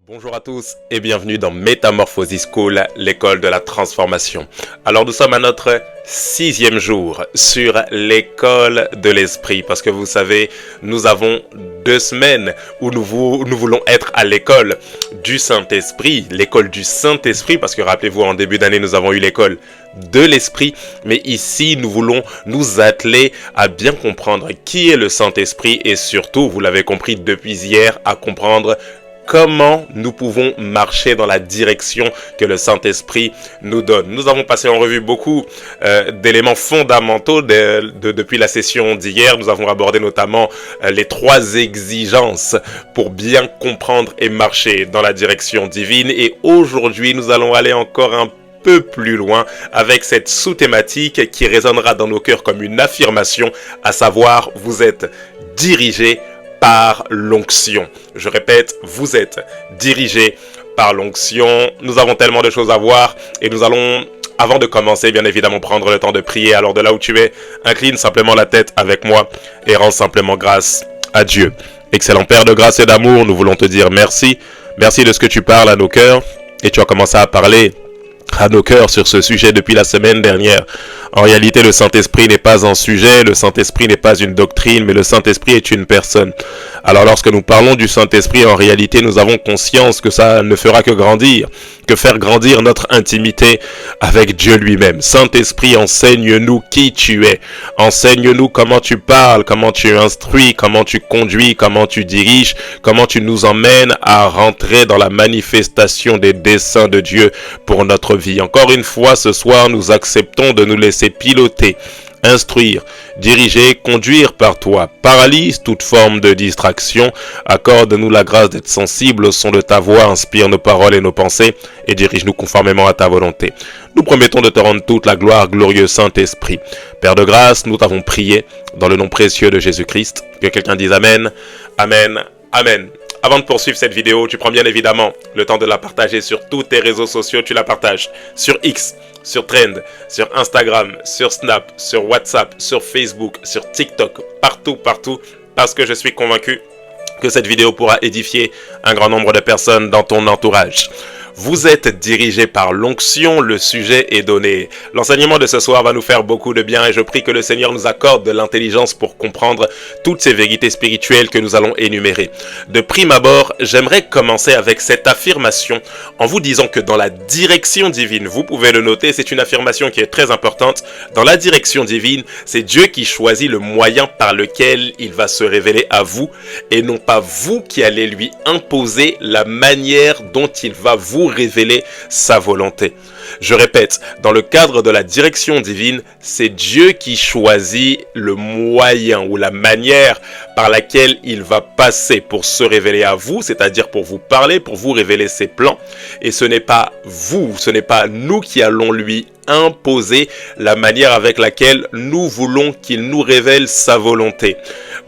Bonjour à tous et bienvenue dans Metamorphosis School, l'école de la transformation. Alors nous sommes à notre 6e jour sur l'école de l'esprit parce que vous savez, nous avons 2 semaines où nous voulons être à l'école du Saint-Esprit, l'école du Saint-Esprit parce que rappelez-vous en début d'année nous avons eu l'école de l'esprit, mais ici nous voulons nous atteler à bien comprendre qui est le Saint-Esprit et surtout, vous l'avez compris depuis hier, à comprendre comment nous pouvons marcher dans la direction que le Saint-Esprit nous donne. Nous avons passé en revue beaucoup d'éléments fondamentaux depuis la session d'hier. Nous avons abordé notamment les 3 exigences pour bien comprendre et marcher dans la direction divine. Et aujourd'hui, nous allons aller encore un peu plus loin avec cette sous-thématique qui résonnera dans nos cœurs comme une affirmation, à savoir, vous êtes dirigé par l'onction. Je répète, vous êtes dirigé par l'onction. Nous avons tellement de choses à voir et nous allons, avant de commencer, bien évidemment, prendre le temps de prier. Alors de là où tu es, incline simplement la tête avec moi et rends simplement grâce à Dieu. Excellent Père de grâce et d'amour, nous voulons te dire merci. Merci de ce que tu parles à nos cœurs et tu as commencé à parler à nos cœurs sur ce sujet depuis la semaine dernière. En réalité, le Saint-Esprit n'est pas un sujet, le Saint-Esprit n'est pas une doctrine, mais le Saint-Esprit est une personne. Alors lorsque nous parlons du Saint-Esprit, en réalité, nous avons conscience que ça ne fera que grandir, que faire grandir notre intimité avec Dieu lui-même. Saint-Esprit, enseigne-nous qui tu es. Enseigne-nous comment tu parles, comment tu instruis, comment tu conduis, comment tu diriges, comment tu nous emmènes à rentrer dans la manifestation des desseins de Dieu pour notre vie. Encore une fois, ce soir, nous acceptons de nous laisser piloter, instruire, diriger, conduire par toi. Paralyse toute forme de distraction. Accorde-nous la grâce d'être sensible au son de ta voix. Inspire nos paroles et nos pensées et dirige-nous conformément à ta volonté. Nous promettons de te rendre toute la gloire, glorieux Saint-Esprit. Père de grâce, nous t'avons prié dans le nom précieux de Jésus-Christ. Que quelqu'un dise Amen, Amen, Amen. Avant de poursuivre cette vidéo, tu prends bien évidemment le temps de la partager sur tous tes réseaux sociaux. Tu la partages sur X, sur Trend, sur Instagram, sur Snap, sur WhatsApp, sur Facebook, sur TikTok, partout, parce que je suis convaincu que cette vidéo pourra édifier un grand nombre de personnes dans ton entourage. Vous êtes dirigé par l'onction, le sujet est donné. L'enseignement de ce soir va nous faire beaucoup de bien et je prie que le Seigneur nous accorde de l'intelligence pour comprendre toutes ces vérités spirituelles que nous allons énumérer. De prime abord, j'aimerais commencer avec cette affirmation en vous disant que dans la direction divine, vous pouvez le noter, c'est une affirmation qui est très importante. Dans la direction divine, c'est Dieu qui choisit le moyen par lequel il va se révéler à vous et non pas vous qui allez lui imposer la manière dont il va vous révéler sa volonté. Je répète, dans le cadre de la direction divine, c'est Dieu qui choisit le moyen ou la manière par laquelle il va passer pour se révéler à vous, c'est-à-dire pour vous parler, pour vous révéler ses plans. Et ce n'est pas vous, ce n'est pas nous qui allons lui imposer la manière avec laquelle nous voulons qu'il nous révèle sa volonté.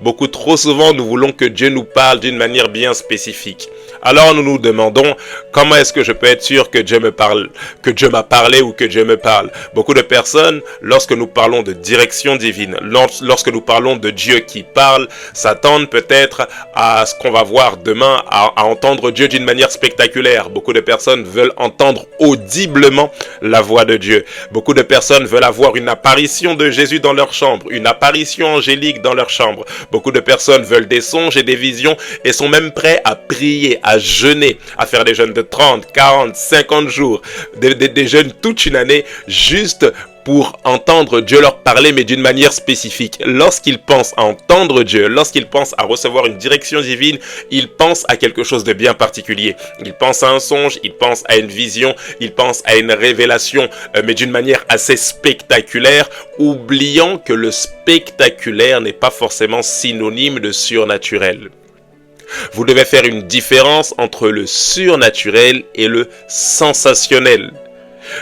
Beaucoup trop souvent, nous voulons que Dieu nous parle d'une manière bien spécifique. Alors nous nous demandons, comment est-ce que je peux être sûr que Dieu me parle, que Dieu m'a parlé ou que Dieu me parle? Beaucoup de personnes, lorsque nous parlons de direction divine, lorsque nous parlons de Dieu qui parle, s'attendent peut-être à ce qu'on va voir demain, à entendre Dieu d'une manière spectaculaire. Beaucoup de personnes veulent entendre audiblement la voix de Dieu. Beaucoup de personnes veulent avoir une apparition de Jésus dans leur chambre, une apparition angélique dans leur chambre. Beaucoup de personnes veulent des songes et des visions et sont même prêts à prier, à jeûner, à faire des jeûnes de 30, 40, 50 jours, des jeûnes toute une année, juste pour entendre Dieu leur parler, mais d'une manière spécifique. Lorsqu'ils pensent à entendre Dieu, lorsqu'ils pensent à recevoir une direction divine, ils pensent à quelque chose de bien particulier. Ils pensent à un songe, ils pensent à une vision, ils pensent à une révélation, mais d'une manière assez spectaculaire, oubliant que le spectaculaire n'est pas forcément synonyme de surnaturel. Vous devez faire une différence entre le surnaturel et le sensationnel.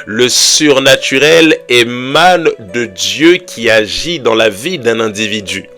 Le surnaturel émane de Dieu qui agit dans la vie d'un individu.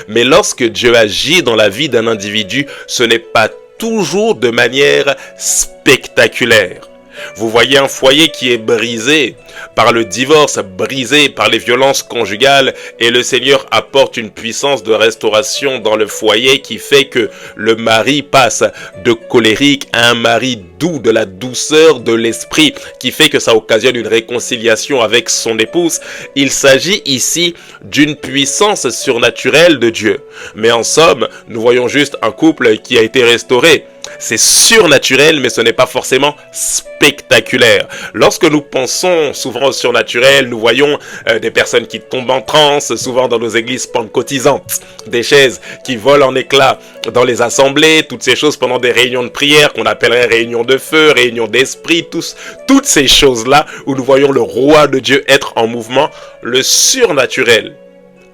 Mais lorsque Dieu agit dans la vie d'un individu, ce n'est pas toujours de manière spectaculaire. Vous voyez un foyer qui est brisé par le divorce, brisé par les violences conjugales, et le Seigneur apporte une puissance de restauration dans le foyer qui fait que le mari passe de colérique à un mari doux, de la douceur de l'esprit, qui fait que ça occasionne une réconciliation avec son épouse. Il s'agit ici d'une puissance surnaturelle de Dieu. Mais en somme, nous voyons juste un couple qui a été restauré. C'est surnaturel, mais ce n'est pas forcément spectaculaire. Lorsque nous pensons souvent au surnaturel, nous voyons des personnes qui tombent en transe, souvent dans nos églises pentecôtisantes, des chaises qui volent en éclats dans les assemblées, toutes ces choses pendant des réunions de prière qu'on appellerait réunions de feu, réunions d'esprit, toutes ces choses-là où nous voyons le roi de Dieu être en mouvement. Le surnaturel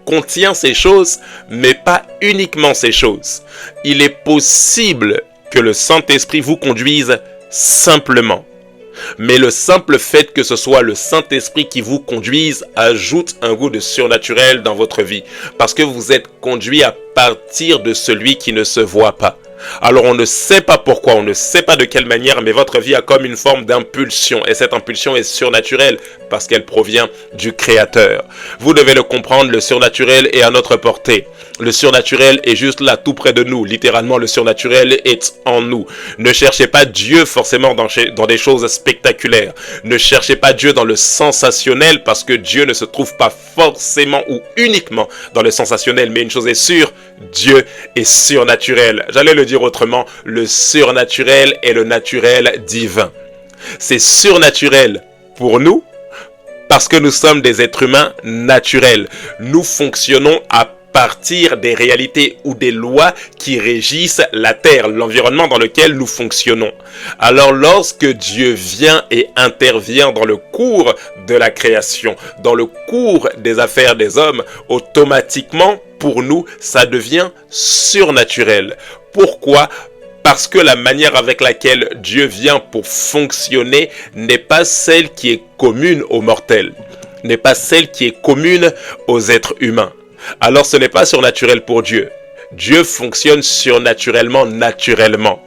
contient ces choses, mais pas uniquement ces choses. Il est possible que le Saint-Esprit vous conduise simplement. Mais le simple fait que ce soit le Saint-Esprit qui vous conduise ajoute un goût de surnaturel dans votre vie. Parce que vous êtes conduit à partir de celui qui ne se voit pas. Alors on ne sait pas pourquoi, on ne sait pas de quelle manière, mais votre vie a comme une forme d'impulsion. Et cette impulsion est surnaturelle parce qu'elle provient du Créateur. Vous devez le comprendre, le surnaturel est à notre portée. Le surnaturel est juste là, tout près de nous. Littéralement, le surnaturel est en nous. Ne cherchez pas Dieu forcément dans des choses spectaculaires. Ne cherchez pas Dieu dans le sensationnel parce que Dieu ne se trouve pas forcément ou uniquement dans le sensationnel. Mais une chose est sûre, Dieu est surnaturel. J'allais le dire autrement, le surnaturel est le naturel divin. C'est surnaturel pour nous parce que nous sommes des êtres humains naturels. Nous fonctionnons à partir des réalités ou des lois qui régissent la terre, l'environnement dans lequel nous fonctionnons. Alors lorsque Dieu vient et intervient dans le cours de la création, dans le cours des affaires des hommes, automatiquement, pour nous, ça devient surnaturel. Pourquoi ? Parce que la manière avec laquelle Dieu vient pour fonctionner n'est pas celle qui est commune aux mortels, n'est pas celle qui est commune aux êtres humains. Alors ce n'est pas surnaturel pour Dieu. Dieu fonctionne surnaturellement, naturellement.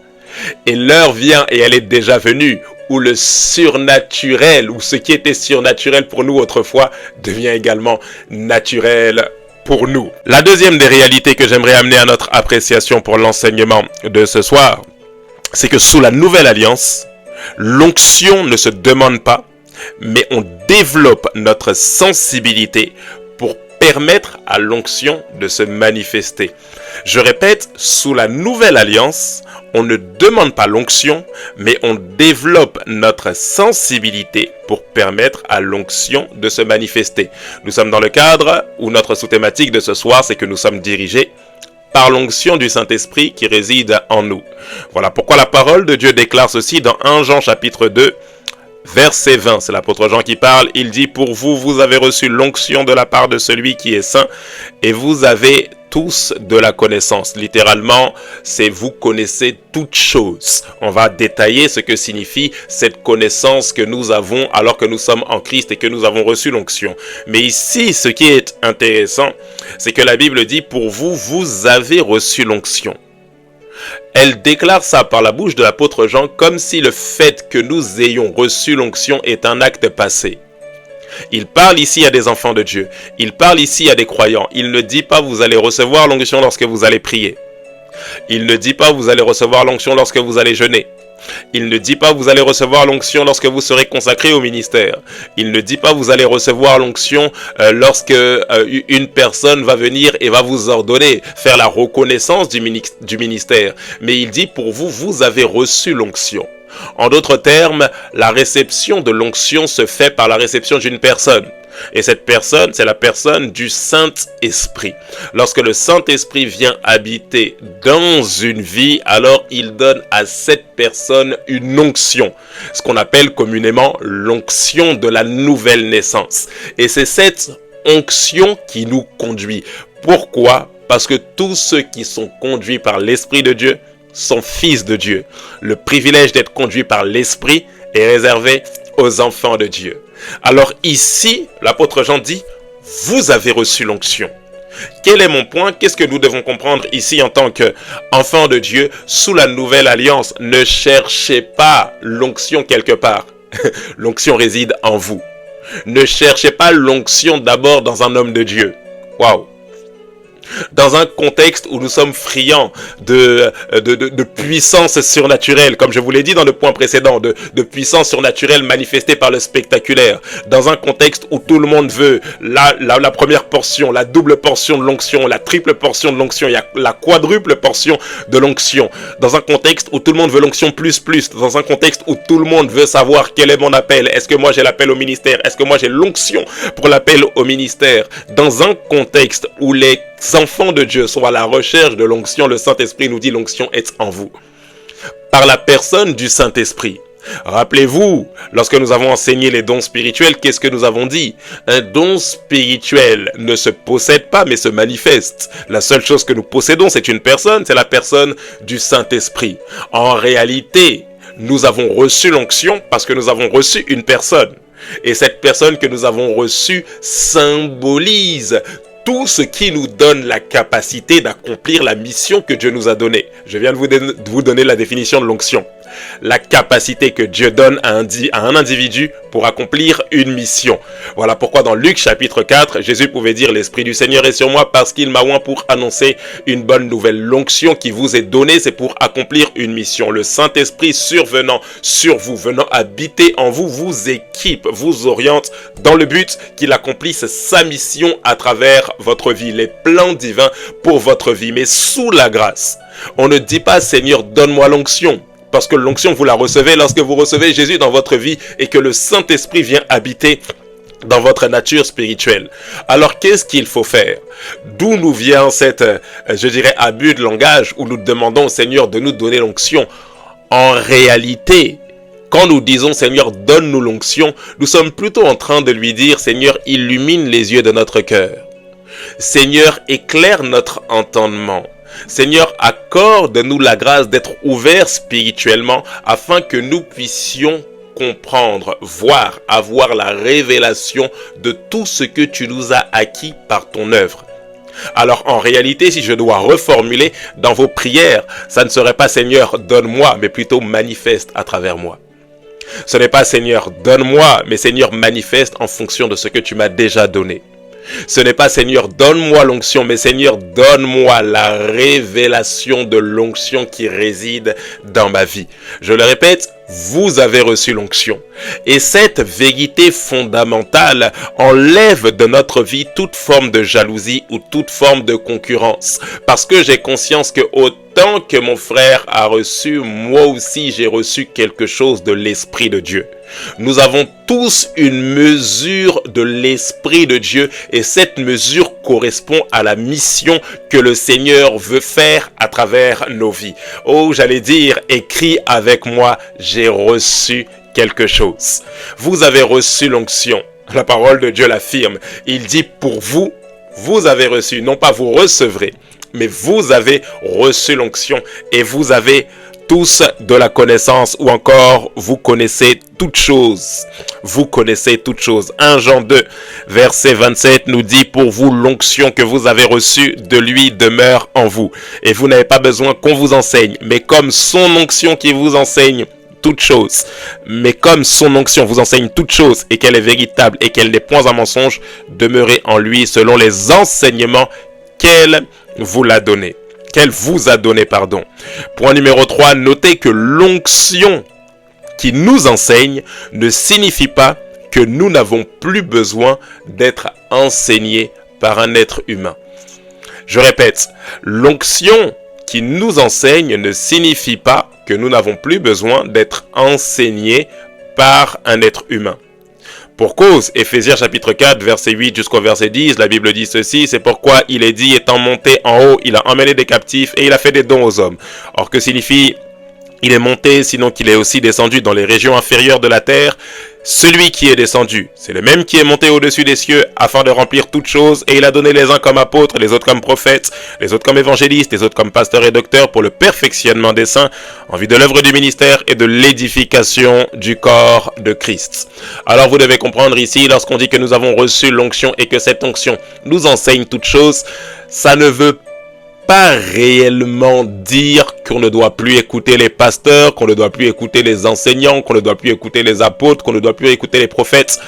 Et l'heure vient, et elle est déjà venue, où le surnaturel, ou ce qui était surnaturel pour nous autrefois, devient également naturel pour nous. La deuxième des réalités que j'aimerais amener à notre appréciation pour l'enseignement de ce soir, c'est que sous la nouvelle alliance, l'onction ne se demande pas, mais on développe notre sensibilité pour permettre à l'onction de se manifester. Je répète, sous la nouvelle alliance, on ne demande pas l'onction, mais on développe notre sensibilité pour permettre à l'onction de se manifester. Nous sommes dans le cadre où notre sous-thématique de ce soir, c'est que nous sommes dirigés par l'onction du Saint-Esprit qui réside en nous. Voilà pourquoi la parole de Dieu déclare ceci dans 1 Jean chapitre 2, verset 20, c'est l'apôtre Jean qui parle. Il dit, pour vous, vous avez reçu l'onction de la part de celui qui est saint et vous avez tous de la connaissance. Littéralement, c'est vous connaissez toutes choses. On va détailler ce que signifie cette connaissance que nous avons alors que nous sommes en Christ et que nous avons reçu l'onction. Mais ici, ce qui est intéressant, c'est que la Bible dit, pour vous, vous avez reçu l'onction. Elle déclare ça par la bouche de l'apôtre Jean comme si le fait que nous ayons reçu l'onction est un acte passé. Il parle ici à des enfants de Dieu. Il parle ici à des croyants. Il ne dit pas vous allez recevoir l'onction lorsque vous allez prier. Il ne dit pas vous allez recevoir l'onction lorsque vous allez jeûner. Il ne dit pas vous allez recevoir l'onction lorsque vous serez consacré au ministère. Il ne dit pas vous allez recevoir l'onction lorsque une personne va venir et va vous ordonner, faire la reconnaissance du ministère. Mais il dit pour vous, vous avez reçu l'onction. En d'autres termes, la réception de l'onction se fait par la réception d'une personne. Et cette personne, c'est la personne du Saint-Esprit. Lorsque le Saint-Esprit vient habiter dans une vie, alors il donne à cette personne une onction. Ce qu'on appelle communément l'onction de la nouvelle naissance. Et c'est cette onction qui nous conduit. Pourquoi ? Parce que tous ceux qui sont conduits par l'Esprit de Dieu sont fils de Dieu. Le privilège d'être conduit par l'Esprit est réservé aux enfants de Dieu. Alors ici, l'apôtre Jean dit, vous avez reçu l'onction. Quel est mon point? Qu'est-ce que nous devons comprendre ici en tant qu'enfants de Dieu sous la nouvelle alliance? Ne cherchez pas l'onction quelque part. L'onction réside en vous. Ne cherchez pas l'onction d'abord dans un homme de Dieu. Waouh! Dans un contexte où nous sommes friands de puissance surnaturelle, comme je vous l'ai dit dans le point précédent, de puissance surnaturelle manifestée par le spectaculaire, dans un contexte où tout le monde veut la première portion, la double portion de l'onction, la triple portion de l'onction, il y a la quadruple portion de l'onction, dans un contexte où tout le monde veut l'onction plus, dans un contexte où tout le monde veut savoir quel est mon appel, est-ce que moi j'ai l'appel au ministère, est-ce que moi j'ai l'onction pour l'appel au ministère, dans un contexte où les enfants de Dieu sont à la recherche de l'onction, le Saint-Esprit nous dit l'onction est en vous. Par la personne du Saint-Esprit. Rappelez-vous, lorsque nous avons enseigné les dons spirituels, qu'est-ce que nous avons dit? Un don spirituel ne se possède pas, mais se manifeste. La seule chose que nous possédons, c'est une personne, c'est la personne du Saint-Esprit. En réalité, nous avons reçu l'onction parce que nous avons reçu une personne. Et cette personne que nous avons reçue symbolise tout ce qui nous donne la capacité d'accomplir la mission que Dieu nous a donnée. Je viens de vous donner la définition de l'onction. La capacité que Dieu donne à un individu pour accomplir une mission. Voilà pourquoi dans Luc chapitre 4, Jésus pouvait dire « L'Esprit du Seigneur est sur moi parce qu'il m'a oint pour annoncer une bonne nouvelle. » L'onction qui vous est donnée, c'est pour accomplir une mission. Le Saint-Esprit survenant sur vous, venant habiter en vous, vous équipe, vous oriente dans le but qu'il accomplisse sa mission à travers votre vie, les plans divins pour votre vie. Mais sous la grâce, on ne dit pas « Seigneur, donne-moi l'onction ». Parce que l'onction, vous la recevez lorsque vous recevez Jésus dans votre vie et que le Saint-Esprit vient habiter dans votre nature spirituelle. Alors, qu'est-ce qu'il faut faire? D'où nous vient cette, je dirais, abus de langage où nous demandons au Seigneur de nous donner l'onction? En réalité, quand nous disons Seigneur, donne-nous l'onction, nous sommes plutôt en train de lui dire Seigneur, illumine les yeux de notre cœur. Seigneur, éclaire notre entendement. Seigneur, accorde-nous la grâce d'être ouverts spirituellement afin que nous puissions comprendre, voir, avoir la révélation de tout ce que tu nous as acquis par ton œuvre. Alors en réalité, si je dois reformuler dans vos prières, ça ne serait pas Seigneur, donne-moi, mais plutôt manifeste à travers moi. Ce n'est pas Seigneur, donne-moi, mais Seigneur, manifeste en fonction de ce que tu m'as déjà donné. Ce n'est pas Seigneur, donne-moi l'onction, mais Seigneur, donne-moi la révélation de l'onction qui réside dans ma vie. Je le répète, vous avez reçu l'onction. Et cette vérité fondamentale enlève de notre vie toute forme de jalousie ou toute forme de concurrence. Parce que j'ai conscience que autant que mon frère a reçu, moi aussi j'ai reçu quelque chose de l'Esprit de Dieu. Nous avons tous une mesure de l'Esprit de Dieu et cette mesure correspond à la mission que le Seigneur veut faire à travers nos vies. Oh, j'allais dire, écris avec moi, j'ai reçu quelque chose. Vous avez reçu l'onction. La parole de Dieu l'affirme. Il dit pour vous, vous avez reçu, non pas vous recevrez, mais vous avez reçu l'onction et vous avez tous de la connaissance ou encore vous connaissez toutes choses. Vous connaissez toutes choses. 1 Jean 2, verset 27 nous dit pour vous l'onction que vous avez reçue de lui demeure en vous. Et vous n'avez pas besoin qu'on vous enseigne, mais comme son onction qui vous enseigne toutes choses, mais comme son onction vous enseigne toutes choses et qu'elle est véritable et qu'elle n'est point un mensonge, demeurez en lui selon les enseignements qu'elle vous a donné. Point numéro 3, notez que l'onction qui nous enseigne ne signifie pas que nous n'avons plus besoin d'être enseignés par un être humain. Je répète, l'onction qui nous enseigne ne signifie pas que nous n'avons plus besoin d'être enseignés par un être humain. Pour cause, Éphésiens chapitre 4, verset 8 jusqu'au verset 10, la Bible dit ceci, c'est pourquoi il est dit, étant monté en haut, il a emmené des captifs et il a fait des dons aux hommes. Or, que signifie Il est monté, sinon qu'il est aussi descendu dans les régions inférieures de la terre. Celui qui est descendu, c'est le même qui est monté au-dessus des cieux afin de remplir toutes choses, et il a donné les uns comme apôtres, les autres comme prophètes, les autres comme évangélistes, les autres comme pasteurs et docteurs pour le perfectionnement des saints, en vue de l'œuvre du ministère et de l'édification du corps de Christ. Alors vous devez comprendre ici, lorsqu'on dit que nous avons reçu l'onction et que cette onction nous enseigne toutes choses, ça ne veut pas réellement dire qu'on ne doit plus écouter les pasteurs, qu'on ne doit plus écouter les enseignants, qu'on ne doit plus écouter les apôtres, qu'on ne doit plus écouter les prophètes.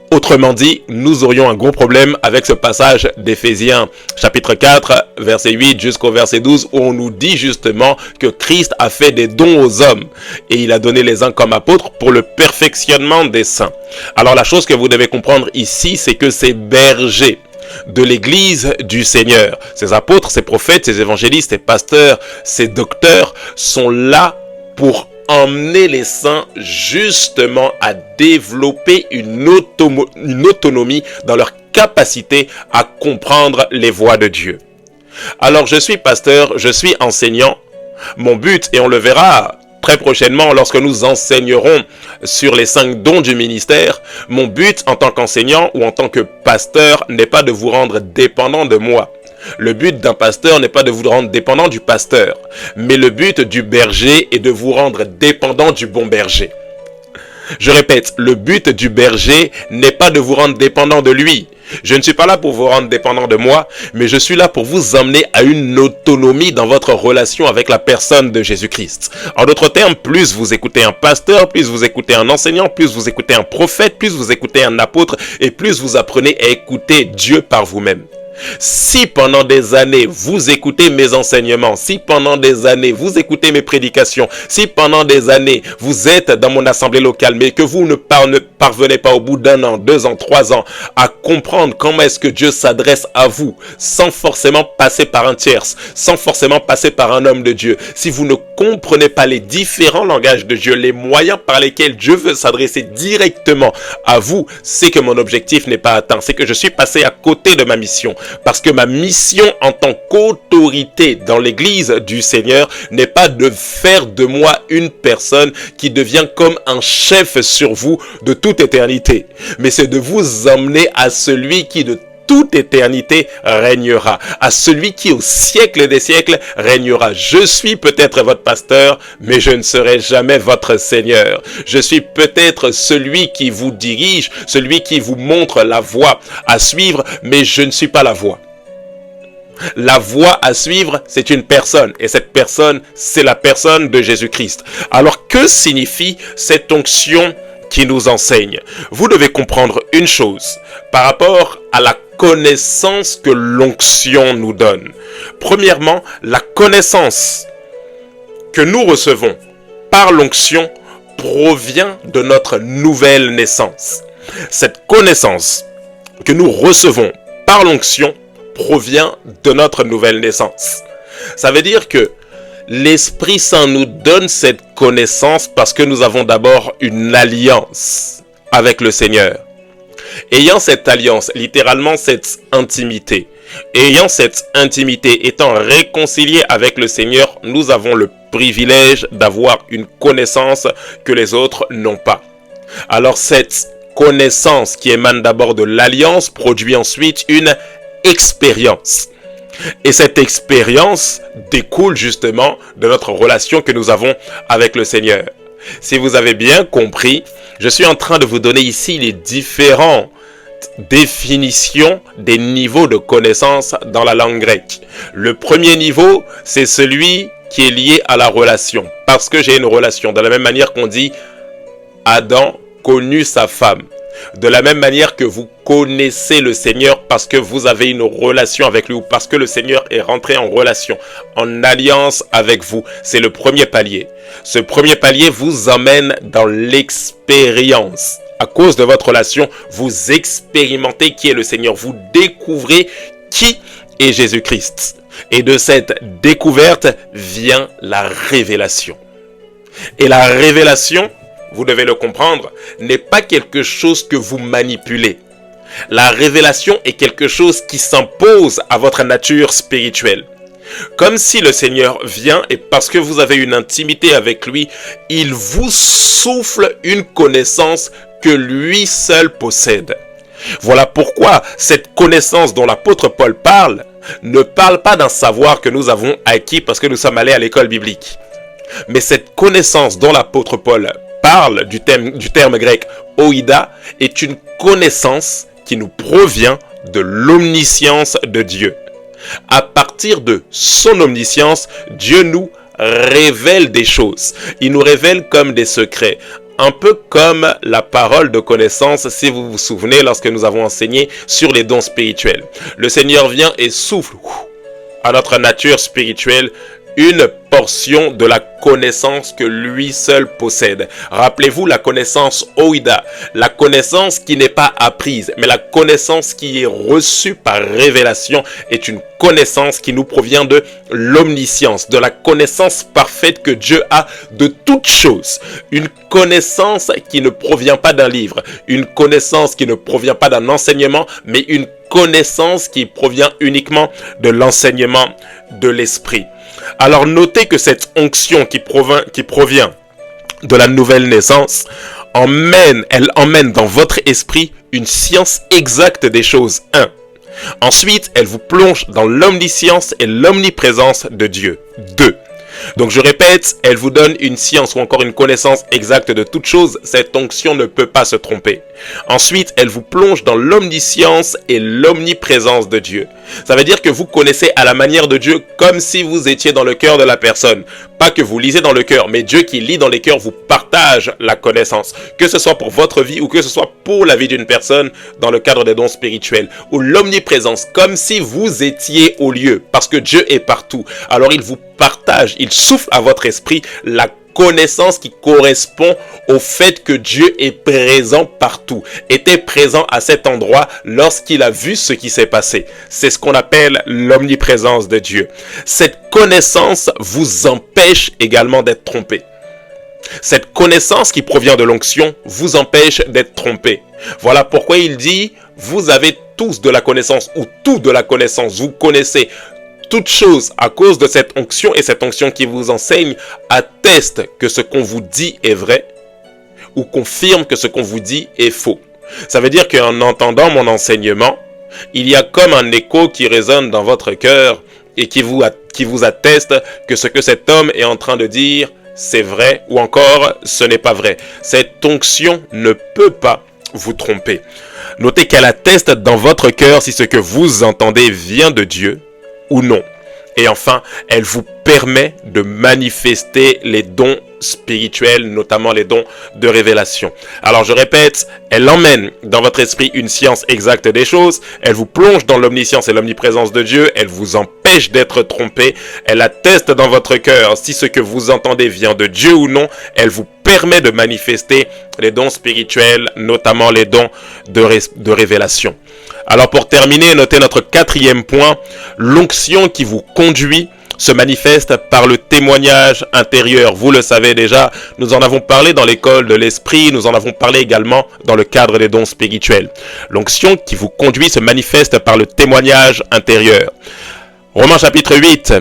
Autrement dit, nous aurions un gros problème avec ce passage d'Éphésiens chapitre 4, verset 8 jusqu'au verset 12, où on nous dit justement que Christ a fait des dons aux hommes et il a donné les uns comme apôtres pour le perfectionnement des saints. Alors la chose que vous devez comprendre ici, c'est que ces bergers de l'église du Seigneur, ces apôtres, ces prophètes, ces évangélistes, ces pasteurs, ces docteurs sont là pour emmener les saints justement à développer une autonomie dans leur capacité à comprendre les voies de Dieu. Alors je suis pasteur, je suis enseignant. Mon but, et on le verra très prochainement lorsque nous enseignerons sur les 5 dons du ministère, mon but en tant qu'enseignant ou en tant que pasteur n'est pas de vous rendre dépendant de moi. Le but d'un pasteur n'est pas de vous rendre dépendant du pasteur, mais le but du berger est de vous rendre dépendant du bon berger. Je répète, le but du berger n'est pas de vous rendre dépendant de lui. Je ne suis pas là pour vous rendre dépendant de moi, mais je suis là pour vous emmener à une autonomie dans votre relation avec la personne de Jésus-Christ. En d'autres termes, plus vous écoutez un pasteur, plus vous écoutez un enseignant, plus vous écoutez un prophète, plus vous écoutez un apôtre, et plus vous apprenez à écouter Dieu par vous-même. Si pendant des années vous écoutez mes enseignements, si pendant des années vous écoutez mes prédications, si pendant des années vous êtes dans mon assemblée locale, mais que vous ne parvenez pas au bout d'1 an, 2 ans, 3 ans à comprendre comment est-ce que Dieu s'adresse à vous, sans forcément passer par un tierce, sans forcément passer par un homme de Dieu, si vous ne comprenez pas les différents langages de Dieu, les moyens par lesquels Dieu veut s'adresser directement à vous, c'est que mon objectif n'est pas atteint, c'est que je suis passé à côté de ma mission. Parce que ma mission en tant qu'autorité dans l'église du Seigneur n'est pas de faire de moi une personne qui devient comme un chef sur vous de toute éternité. Mais c'est de vous emmener à celui qui de toute éternité régnera, à celui qui au siècle des siècles régnera. Je suis peut-être votre pasteur, mais je ne serai jamais votre Seigneur. Je suis peut-être celui qui vous dirige, celui qui vous montre la voie à suivre, mais je ne suis pas la voie. La voie à suivre, c'est une personne, et cette personne, c'est la personne de Jésus-Christ. Alors, que signifie cette onction qui nous enseigne? Vous devez comprendre une chose par rapport à la connaissance que l'onction nous donne. Premièrement, la connaissance que nous recevons par l'onction provient de notre nouvelle naissance. Cette connaissance que nous recevons par l'onction provient de notre nouvelle naissance. Ça veut dire que l'Esprit Saint nous donne cette connaissance parce que nous avons d'abord une alliance avec le Seigneur. Ayant cette alliance, littéralement cette intimité, étant réconciliés avec le Seigneur, nous avons le privilège d'avoir une connaissance que les autres n'ont pas. Alors cette connaissance qui émane d'abord de l'alliance produit ensuite une expérience. Et cette expérience découle justement de notre relation que nous avons avec le Seigneur. Si vous avez bien compris, je suis en train de vous donner ici les différentes définitions des niveaux de connaissance dans la langue grecque. Le premier niveau, c'est celui qui est lié à la relation. Parce que j'ai une relation. De la même manière qu'on dit Adam connut sa femme. De la même manière que vous connaissez le Seigneur parce que vous avez une relation avec lui ou parce que le Seigneur est rentré en relation, en alliance avec vous. C'est le premier palier. Ce premier palier vous emmène dans l'expérience. À cause de votre relation, vous expérimentez qui est le Seigneur. Vous découvrez qui est Jésus-Christ. Et de cette découverte vient la révélation. Et la révélation, vous devez le comprendre, n'est pas quelque chose que vous manipulez. La révélation est quelque chose qui s'impose à votre nature spirituelle. Comme si le Seigneur vient et parce que vous avez une intimité avec lui, il vous souffle une connaissance que lui seul possède. Voilà pourquoi cette connaissance dont l'apôtre Paul parle ne parle pas d'un savoir que nous avons acquis parce que nous sommes allés à l'école biblique. Mais cette connaissance dont l'apôtre Paul parle du terme grec oïda est une connaissance qui nous provient de l'omniscience de Dieu. À partir de son omniscience, Dieu nous révèle des choses. Il nous révèle comme des secrets. Un peu comme la parole de connaissance, si vous vous souvenez, lorsque nous avons enseigné sur les dons spirituels. Le Seigneur vient et souffle à notre nature spirituelle une portion de la connaissance que lui seul possède. Rappelez-vous la connaissance oïda, la connaissance qui n'est pas apprise, mais la connaissance qui est reçue par révélation est une connaissance qui nous provient de l'omniscience, de la connaissance parfaite que Dieu a de toutes choses. Une connaissance qui ne provient pas d'un livre, une connaissance qui ne provient pas d'un enseignement, mais une connaissance qui provient uniquement de l'enseignement de l'Esprit. Alors notez que cette onction qui provient de la nouvelle naissance elle emmène dans votre esprit une science exacte des choses. 1. Ensuite, elle vous plonge dans l'omniscience et l'omniprésence de Dieu. 2. Donc je répète, elle vous donne une science ou encore une connaissance exacte de toute chose. Cette onction ne peut pas se tromper. Ensuite, elle vous plonge dans l'omniscience et l'omniprésence de Dieu. Ça veut dire que vous connaissez à la manière de Dieu comme si vous étiez dans le cœur de la personne. Pas que vous lisez dans le cœur, mais Dieu qui lit dans les cœurs vous partage la connaissance. Que ce soit pour votre vie ou que ce soit pour la vie d'une personne dans le cadre des dons spirituels. Ou l'omniprésence, comme si vous étiez au lieu. Parce que Dieu est partout. Alors il vous partage, il souffle à votre esprit la connaissance qui correspond au fait que Dieu est présent partout, était présent à cet endroit lorsqu'il a vu ce qui s'est passé. C'est ce qu'on appelle l'omniprésence de Dieu. Cette connaissance vous empêche également d'être trompé. Cette connaissance qui provient de l'onction vous empêche d'être trompé. Voilà pourquoi il dit, vous avez tous de la connaissance ou tout de la connaissance, vous connaissez toute chose à cause de cette onction, et cette onction qui vous enseigne atteste que ce qu'on vous dit est vrai ou confirme que ce qu'on vous dit est faux. Ça veut dire qu'en entendant mon enseignement, il y a comme un écho qui résonne dans votre cœur et qui vous atteste que ce que cet homme est en train de dire, c'est vrai ou encore ce n'est pas vrai. Cette onction ne peut pas vous tromper. Notez qu'elle atteste dans votre cœur si ce que vous entendez vient de Dieu ou non. Et enfin, elle vous permet de manifester les dons spirituels, notamment les dons de révélation. Alors je répète, elle emmène dans votre esprit une science exacte des choses, elle vous plonge dans l'omniscience et l'omniprésence de Dieu, elle vous empêche d'être trompé, elle atteste dans votre cœur si ce que vous entendez vient de Dieu ou non, elle vous permet de manifester les dons spirituels, notamment les dons de révélation. Alors pour terminer, notez notre 4e point, l'onction qui vous conduit se manifeste par le témoignage intérieur. Vous le savez déjà, nous en avons parlé dans l'école de l'esprit, nous en avons parlé également dans le cadre des dons spirituels. L'onction qui vous conduit se manifeste par le témoignage intérieur. Romains chapitre 8,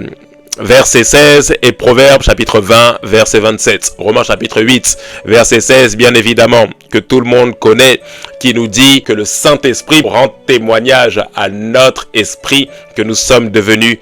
verset 16 et Proverbes chapitre 20, verset 27. Romains chapitre 8, verset 16, bien évidemment, que tout le monde connaît, qui nous dit que le Saint-Esprit rend témoignage à notre esprit que nous sommes devenus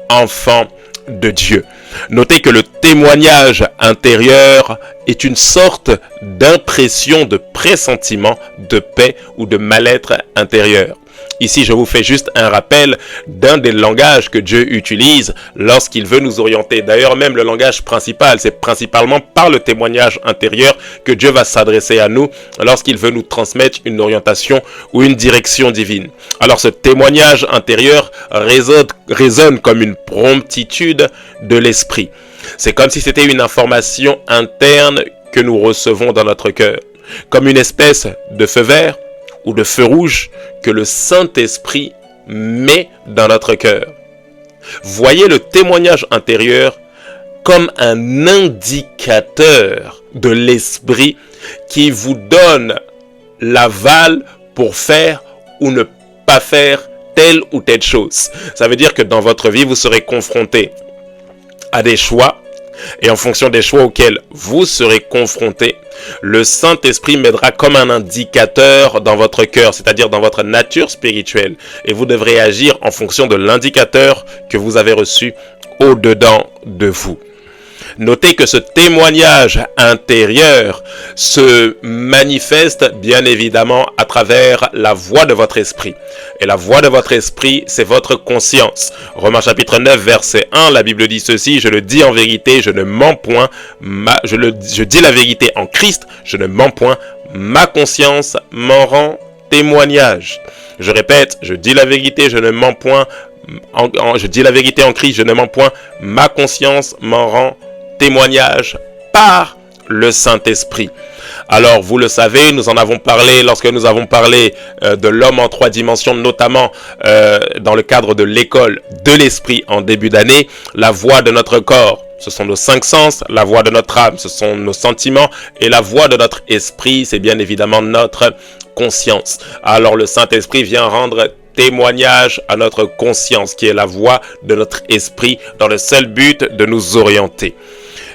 enfants de Dieu. Notez que le témoignage intérieur est une sorte d'impression de pressentiment, de paix ou de mal-être intérieur. Ici, je vous fais juste un rappel d'un des langages que Dieu utilise lorsqu'il veut nous orienter. D'ailleurs, même le langage principal, c'est principalement par le témoignage intérieur que Dieu va s'adresser à nous lorsqu'il veut nous transmettre une orientation ou une direction divine. Alors, ce témoignage intérieur résonne comme une promptitude de l'esprit. C'est comme si c'était une information interne que nous recevons dans notre cœur, comme une espèce de feu vert ou de feu rouge que le Saint-Esprit met dans notre cœur. Voyez le témoignage intérieur comme un indicateur de l'Esprit qui vous donne l'aval pour faire ou ne pas faire telle ou telle chose. Ça veut dire que dans votre vie, vous serez confronté à des choix. Et en fonction des choix auxquels vous serez confrontés, le Saint-Esprit m'aidera comme un indicateur dans votre cœur, c'est-à-dire dans votre nature spirituelle. Et vous devrez agir en fonction de l'indicateur que vous avez reçu au-dedans de vous. Notez que ce témoignage intérieur se manifeste bien évidemment à travers la voix de votre esprit. Et la voix de votre esprit, c'est votre conscience. Romains chapitre 9, verset 1, la Bible dit ceci: « Je le dis en vérité, je ne mens point, je dis la vérité en Christ, je ne mens point, ma conscience m'en rend témoignage. » Je répète, je dis la vérité, je ne mens point, je dis la vérité en Christ, je ne mens point, ma conscience m'en rend témoignage par le Saint-Esprit. Alors, vous le savez, nous en avons parlé lorsque nous avons parlé de l'homme en 3 dimensions, notamment dans le cadre de l'école de l'esprit en début d'année. La voix de notre corps, ce sont nos 5 sens, la voix de notre âme, ce sont nos sentiments, et la voix de notre esprit, c'est bien évidemment notre conscience. Alors, le Saint-Esprit vient rendre témoignage à notre conscience, qui est la voix de notre esprit, dans le seul but de nous orienter.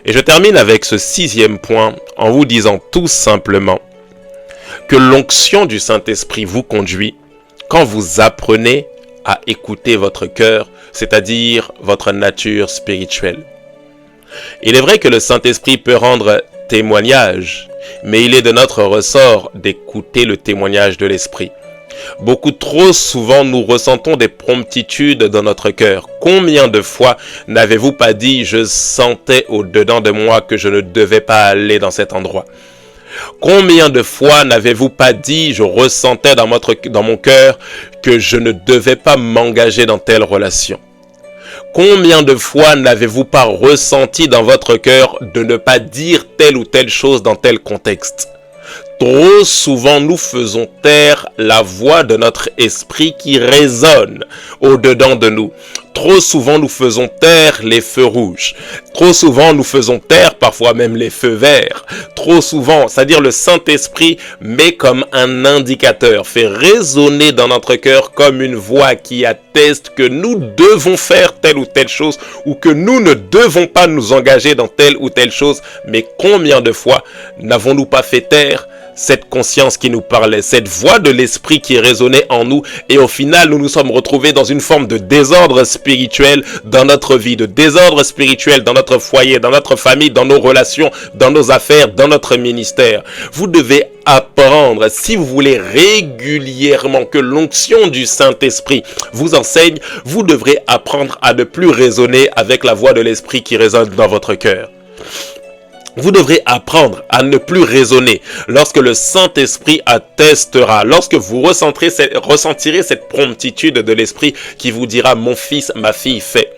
Et je termine avec ce 6e point en vous disant tout simplement que l'onction du Saint-Esprit vous conduit quand vous apprenez à écouter votre cœur, c'est-à-dire votre nature spirituelle. Il est vrai que le Saint-Esprit peut rendre témoignage, mais il est de notre ressort d'écouter le témoignage de l'Esprit. Beaucoup trop souvent, nous ressentons des promptitudes dans notre cœur. Combien de fois n'avez-vous pas dit « Je sentais au-dedans de moi que je ne devais pas aller dans cet endroit ». Combien de fois n'avez-vous pas dit « Je ressentais dans mon cœur que je ne devais pas m'engager dans telle relation ». Combien de fois n'avez-vous pas ressenti dans votre cœur de ne pas dire telle ou telle chose dans tel contexte ? Trop souvent, nous faisons taire la voix de notre esprit qui résonne au-dedans de nous. Trop souvent, nous faisons taire les feux rouges. Trop souvent, nous faisons taire parfois même les feux verts. Trop souvent, c'est-à-dire le Saint-Esprit met comme un indicateur, fait résonner dans notre cœur comme une voix qui atteste que nous devons faire telle ou telle chose ou que nous ne devons pas nous engager dans telle ou telle chose. Mais combien de fois n'avons-nous pas fait taire cette conscience qui nous parlait, cette voix de l'esprit qui résonnait en nous, et au final, nous nous sommes retrouvés dans une forme de désordre spirituel dans notre vie, de désordre spirituel dans notre foyer, dans notre famille, dans nos relations, dans nos affaires, dans notre ministère. Vous devez apprendre, si vous voulez régulièrement que l'onction du Saint-Esprit vous enseigne, vous devrez apprendre à ne plus raisonner avec la voix de l'esprit qui résonne dans votre cœur. Vous devrez apprendre à ne plus raisonner lorsque le Saint-Esprit attestera, lorsque vous ressentirez cette promptitude de l'Esprit qui vous dira « Mon fils, ma fille, fais ».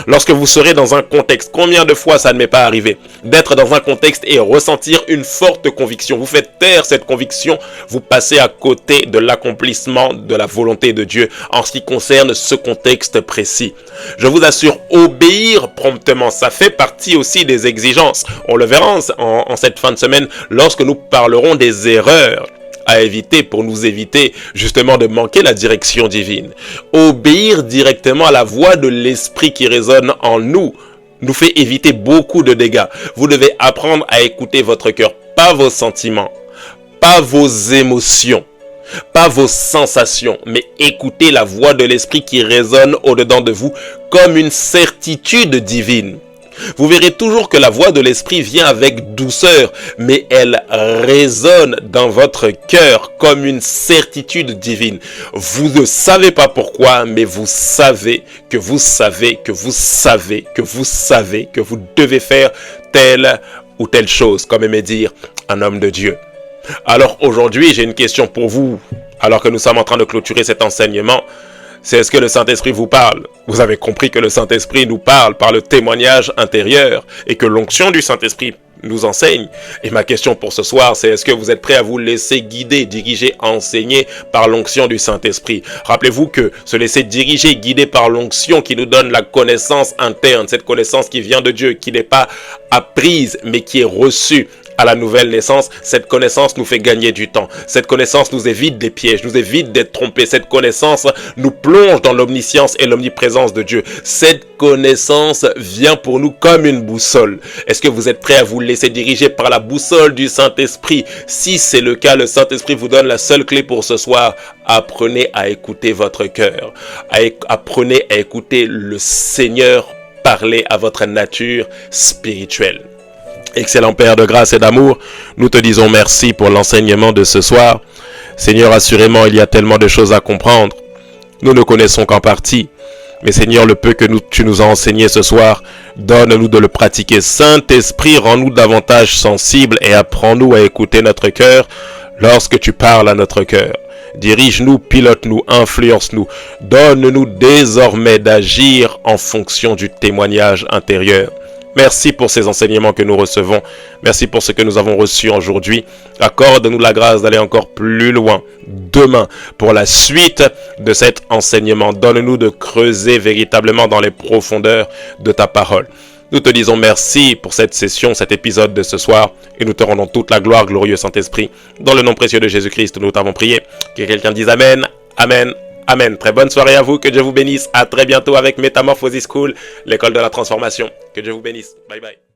Lorsque vous serez dans un contexte, combien de fois ça ne m'est pas arrivé d'être dans un contexte et ressentir une forte conviction. Vous faites taire cette conviction, vous passez à côté de l'accomplissement de la volonté de Dieu en ce qui concerne ce contexte précis. Je vous assure, obéir promptement, ça fait partie aussi des exigences. On le verra en cette fin de semaine lorsque nous parlerons des erreurs à éviter pour nous éviter justement de manquer la direction divine. Obéir directement à la voix de l'esprit qui résonne en nous nous fait éviter beaucoup de dégâts. Vous devez apprendre à écouter votre cœur, pas vos sentiments, pas vos émotions, pas vos sensations, mais écoutez la voix de l'esprit qui résonne au-dedans de vous comme une certitude divine. Vous verrez toujours que la voix de l'esprit vient avec douceur, mais elle résonne dans votre cœur comme une certitude divine. Vous ne savez pas pourquoi, mais vous savez que vous savez que vous savez que vous savez que vous devez faire telle ou telle chose, comme aimait dire un homme de Dieu. Alors aujourd'hui, j'ai une question pour vous, alors que nous sommes en train de clôturer cet enseignement. C'est est-ce que le Saint-Esprit vous parle? Vous avez compris que le Saint-Esprit nous parle par le témoignage intérieur et que l'onction du Saint-Esprit nous enseigne. Et ma question pour ce soir, c'est est-ce que vous êtes prêts à vous laisser guider, diriger, enseigner par l'onction du Saint-Esprit? Rappelez-vous que se laisser diriger, guider par l'onction qui nous donne la connaissance interne, cette connaissance qui vient de Dieu, qui n'est pas apprise mais qui est reçue à la nouvelle naissance, cette connaissance nous fait gagner du temps. Cette connaissance nous évite des pièges, nous évite d'être trompés. Cette connaissance nous plonge dans l'omniscience et l'omniprésence de Dieu. Cette connaissance vient pour nous comme une boussole. Est-ce que vous êtes prêts à vous laisser diriger par la boussole du Saint-Esprit? Si c'est le cas, le Saint-Esprit vous donne la seule clé pour ce soir. Apprenez à écouter votre cœur. Apprenez à écouter le Seigneur parler à votre nature spirituelle. Excellent Père de grâce et d'amour, nous te disons merci pour l'enseignement de ce soir. Seigneur, assurément, il y a tellement de choses à comprendre. Nous ne connaissons qu'en partie. Mais Seigneur, le peu que tu nous as enseigné ce soir, donne-nous de le pratiquer. Saint-Esprit, rends-nous davantage sensibles et apprends-nous à écouter notre cœur lorsque tu parles à notre cœur. Dirige-nous, pilote-nous, influence-nous. Donne-nous désormais d'agir en fonction du témoignage intérieur. Merci pour ces enseignements que nous recevons. Merci pour ce que nous avons reçu aujourd'hui. Accorde-nous la grâce d'aller encore plus loin demain pour la suite de cet enseignement. Donne-nous de creuser véritablement dans les profondeurs de ta parole. Nous te disons merci pour cette session, cet épisode de ce soir, et nous te rendons toute la gloire, glorieux Saint-Esprit. Dans le nom précieux de Jésus-Christ, nous t'avons prié. Que quelqu'un dise Amen, Amen, Amen. Très bonne soirée à vous, que Dieu vous bénisse. À très bientôt avec Metamorphosis School, l'école de la transformation. Que Dieu vous bénisse. Bye bye.